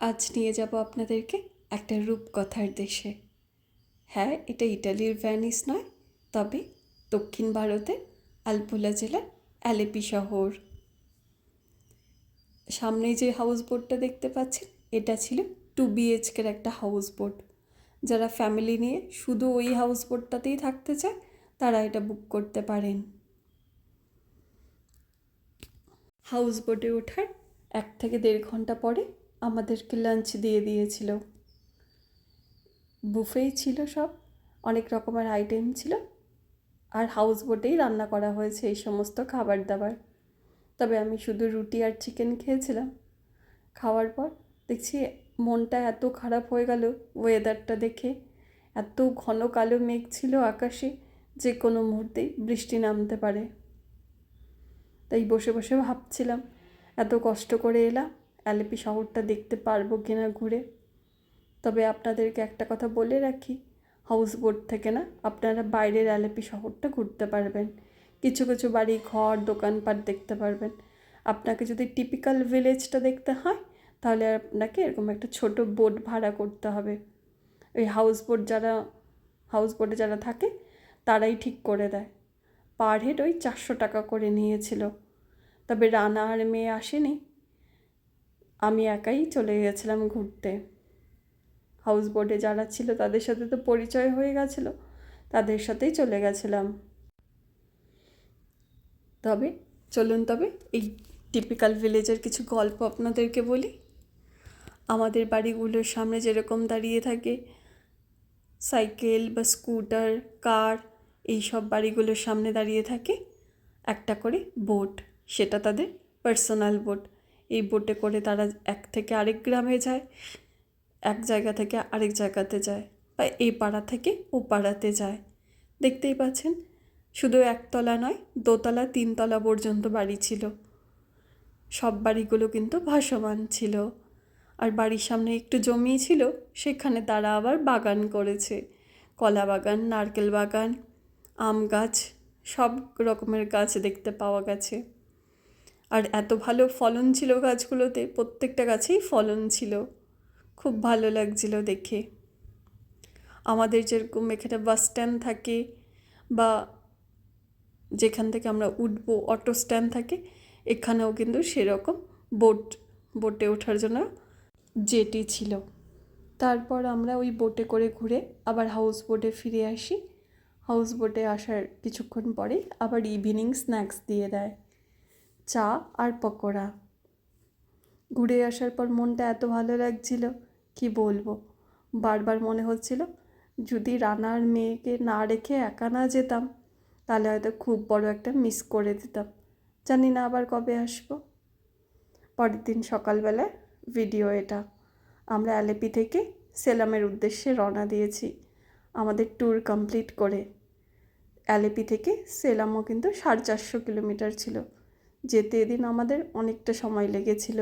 আজ নিয়ে যাব আপনাদেরকে একটা রূপকথার দেশে। হ্যাঁ, এটা ইটালির ভ্যানিস নয়, তবে দক্ষিণ ভারতের আলপুলা জেলার অ্যালেপি শহর। সামনে যে হাউস বোটটা দেখতে পাচ্ছেন, এটা ছিল 2 BHK একটা হাউস বোট। যারা ফ্যামিলি নিয়ে শুধু ওই হাউস বোটটাতেই থাকতে চায়, তারা এটা বুক করতে পারেন। হাউস বোটে ওঠার 1 থেকে 1.5 ঘন্টা পরে আমাদেরকে লাঞ্চ দিয়ে দিয়েছিল। বুফেই ছিল সব, অনেক রকমের আইটেম ছিল, আর হাউস বোটেই রান্না করা হয়েছে এই সমস্ত খাবার দাবার। তবে আমি শুধু রুটি আর চিকেন খেয়েছিলাম। খাওয়ার পর দেখছি মনটা এত খারাপ হয়ে গেল ওয়েদারটা দেখে। এত ঘন কালো মেঘ ছিল আকাশে, যে কোনো মুহূর্তেই বৃষ্টি নামতে পারে। তাই বসে বসে ভাবছিলাম, এত কষ্ট করে এলাম, অ্যালেপি শহরটা দেখতে পারবো কিনা ঘুরে। তবে আপনাদেরকে একটা কথা বলে রাখি, হাউস বোট থেকে না আপনারা বাইরের অ্যালেপি শহরটা ঘুরতে পারবেন। কিছু কিছু বাড়ি ঘর দোকানপাট দেখতে পারবেন। আপনাকে যদি টিপিক্যাল ভিলেজটা দেখতে হয়, তাহলে আপনাকে এরকম একটা ছোট বোট ভাড়া করতে হবে। ওই হাউস বোটে যারা থাকে তারাই ঠিক করে দেয়। পার হেড ওই 400 টাকা করে নিয়েছিল। তবে রানা আর মেয়ে আসেনি, আমি একাই চলে গেছিলাম ঘুরতে। হাউস বোটে যারা ছিল তাদের সাথে তো পরিচয় হয়ে গেছিলো, তাদের সাথেই চলে গেছিলাম। তবে চলুন এই টিপিক্যাল ভিলেজের কিছু গল্প আপনাদেরকে বলি। আমাদের বাড়িগুলোর সামনে যেরকম দাঁড়িয়ে থাকে সাইকেল বা স্কুটার, কার, এইসব বাড়িগুলোর সামনে দাঁড়িয়ে থাকে একটা করে বোট। সেটা তাদের পার্সোনাল বোট। এই বোটে করে তারা এক থেকে আরেক গ্রামে যায়, এক জায়গা থেকে আরেক জায়গাতে যায়, বা এই পাড়া থেকে ও পাড়াতে যায়। দেখতেই পাচ্ছেন, শুধু একতলা নয়, দোতলা 3 তলা পর্যন্ত বাড়ি ছিল। সব বাড়িগুলো কিন্তু ভাসমান ছিল। আর বাড়ির সামনে একটু জমি ছিল, সেখানে তারা আবার বাগান করেছে। কলা বাগান, নারকেল বাগান, আম গাছ, সব রকমের গাছ দেখতে পাওয়া গেছে। আর এত ভালো ফলন ছিল গাছগুলোতে, প্রত্যেকটা গাছেই ফলন ছিল। খুব ভালো লাগছিল দেখে। আমাদের যেরকম এখানে বাস স্ট্যান্ড থাকে, বা যেখান থেকে আমরা উঠবো অটো স্ট্যান্ড থাকে, এখানেও কিন্তু সেরকম বোটে ওঠার জন্য জেটি ছিল। তারপর আমরা ওই বোটে করে ঘুরে আবার হাউস বোটে ফিরে আসি। হাউস বোটে আসার কিছুক্ষণ পরে আবার ইভিনিং স্ন্যাক্স দিয়ে দেয়, চা আর পকোড়া। ঘুরে আসার পর মনটা এত ভালো লাগছিল, কি বলবো। বারবার মনে হচ্ছিল, যদি রানার মেয়েকে না রেখে একা না যেতাম, তাহলে হয়তো খুব বড় একটা মিস করে দিতাম। জানি না আবার কবে আসবো। পরের দিন সকালবেলায় ভিডিও এটা। আমরা অ্যালেপি থেকে সেলামের উদ্দেশ্যে রওনা দিয়েছি আমাদের ট্যুর কমপ্লিট করে। অ্যালেপি থেকে সেলামও কিন্তু 450 কিলোমিটার ছিল। যেতে এদিন আমাদের অনেকটা সময় লেগেছিল।